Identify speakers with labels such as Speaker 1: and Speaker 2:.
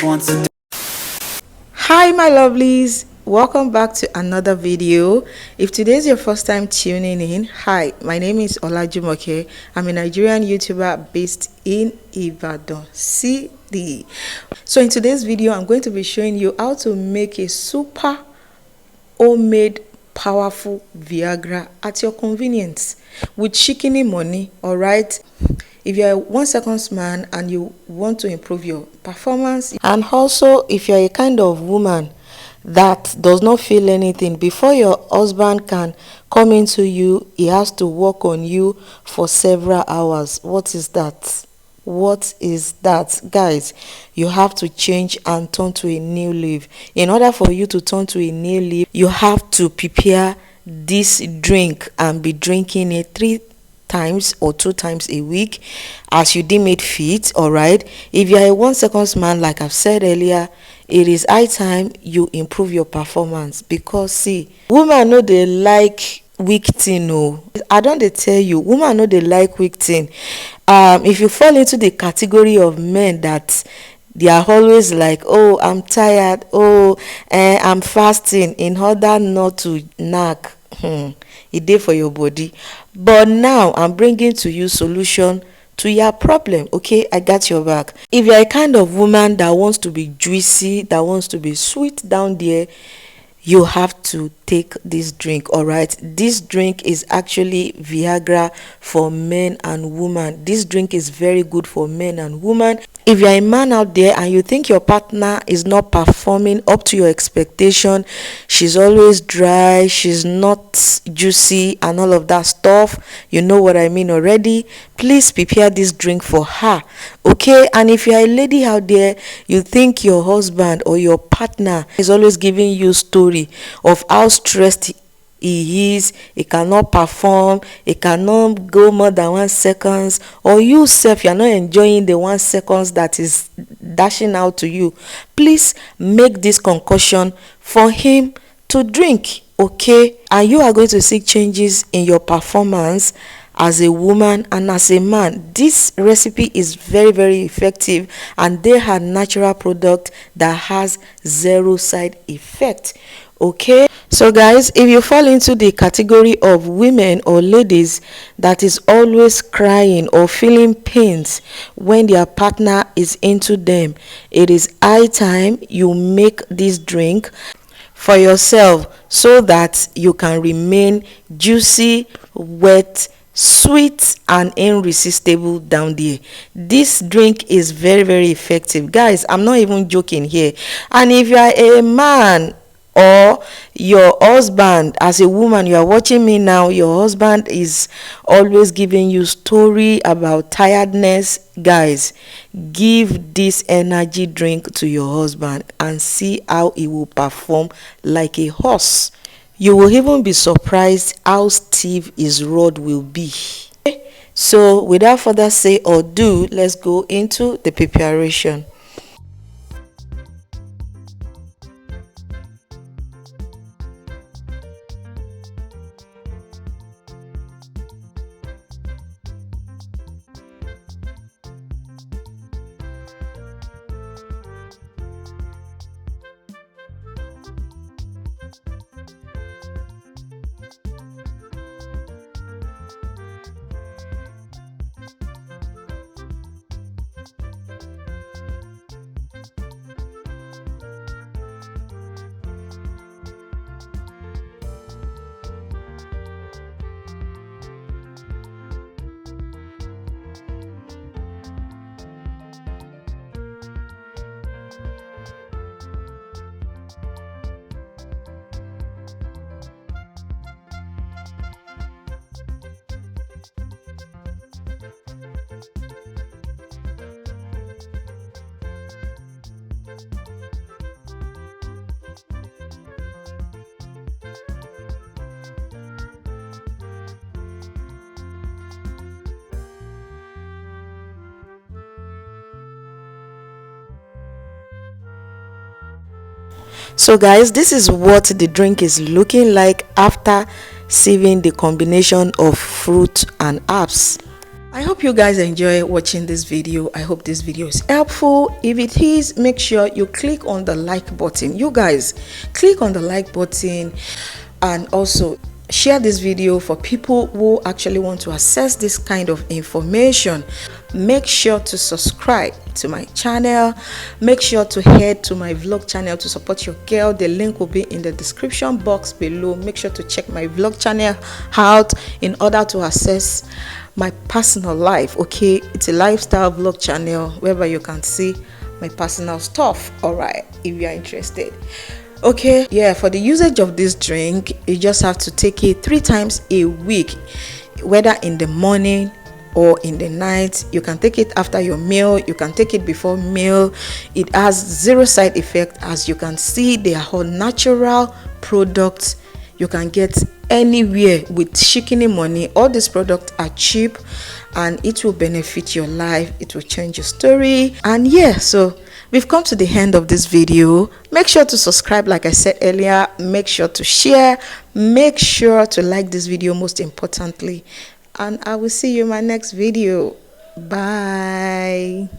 Speaker 1: wants to.
Speaker 2: Hi my lovelies, welcome back to another video. If today is your first time tuning in, hi, my name is Olajumoke. I'm a Nigerian YouTuber based in Ibadan City. So in today's video, I'm going to be showing you how to make a super homemade powerful Viagra at your convenience with shikini money. All right, if you're a 1 seconds man and you want to improve your performance, and also if you're a kind of woman that does not feel anything before your husband can come into you, he has to work on you for several hours. What is that? What is that, guys? You have to change and turn to a new leaf. In order for you to turn to a new leaf, you have to prepare this drink and be drinking it 3 times or 2 times a week as you deem it fit. All right, if you are a 1 seconds man, like I've said earlier, it is high time you improve your performance, because see, women know they like weak thing. Oh, I don't dey tell you, women know they like weak thing. If you fall into the category of men that they are always like, oh, I'm tired, oh, I'm fasting, in order not to knack, e dey for your body. But now I'm bringing to you solution to your problem. Okay, I got your back. If you're a kind of woman that wants to be juicy, that wants to be sweet down there, you have to take this drink. All right, this drink is actually Viagra for men and women. This drink is very good for men and women. If you're a man out there and you think your partner is not performing up to your expectation, she's always dry, she's not juicy and all of that stuff, you know what I mean already, please prepare this drink for her. Okay, and if you're a lady out there, you think your husband or your partner is always giving you story of how stressed he is, he cannot perform, he cannot go more than 1 seconds, or you self, you're not enjoying the 1 seconds that is dashing out to you, please make this concussion for him to drink. Okay, and you are going to see changes in your performance as a woman and as a man. This recipe is very effective, and they are natural product that has zero side effect. Okay, so guys, if you fall into the category of women or ladies that is always crying or feeling pains when their partner is into them, it is high time you make this drink for yourself so that you can remain juicy, wet, sweet and irresistible down there. This drink is very effective, guys. I'm not even joking here. And if you are a man or your husband, as a woman, you are watching me now, your husband is always giving you story about tiredness, guys, give this energy drink to your husband and see how he will perform like a horse. You will even be surprised how stiff his rod will be. So without further say or do, let's go into the preparation. So guys, this is what the drink is looking like after sieving the combination of fruit and herbs. I hope you guys enjoy watching this video. I hope this video is helpful. If it is, make sure you click on the like button. You guys, click on the like button and also share this video for people who actually want to access this kind of information. Make sure to subscribe to my channel. Make sure to head to my vlog channel to support your girl. The link will be in the description box below. Make sure to check my vlog channel out in order to access my personal life. Okay, it's a lifestyle vlog channel whereby you can see my personal stuff. All right, if you are interested. Okay, yeah, for the usage of this drink, you just have to take it 3 times a week, whether in the morning or in the night. You can take it after your meal, you can take it before meal. It has 0 side effect. As you can see, they are all natural products you can get anywhere with shikini money. All these products are cheap and it will benefit your life. It will change your story. And yeah, so we've come to the end of this video. Make sure to subscribe like I said earlier. Make sure to share. Make sure to like this video most importantly. And I will see you in my next video. Bye.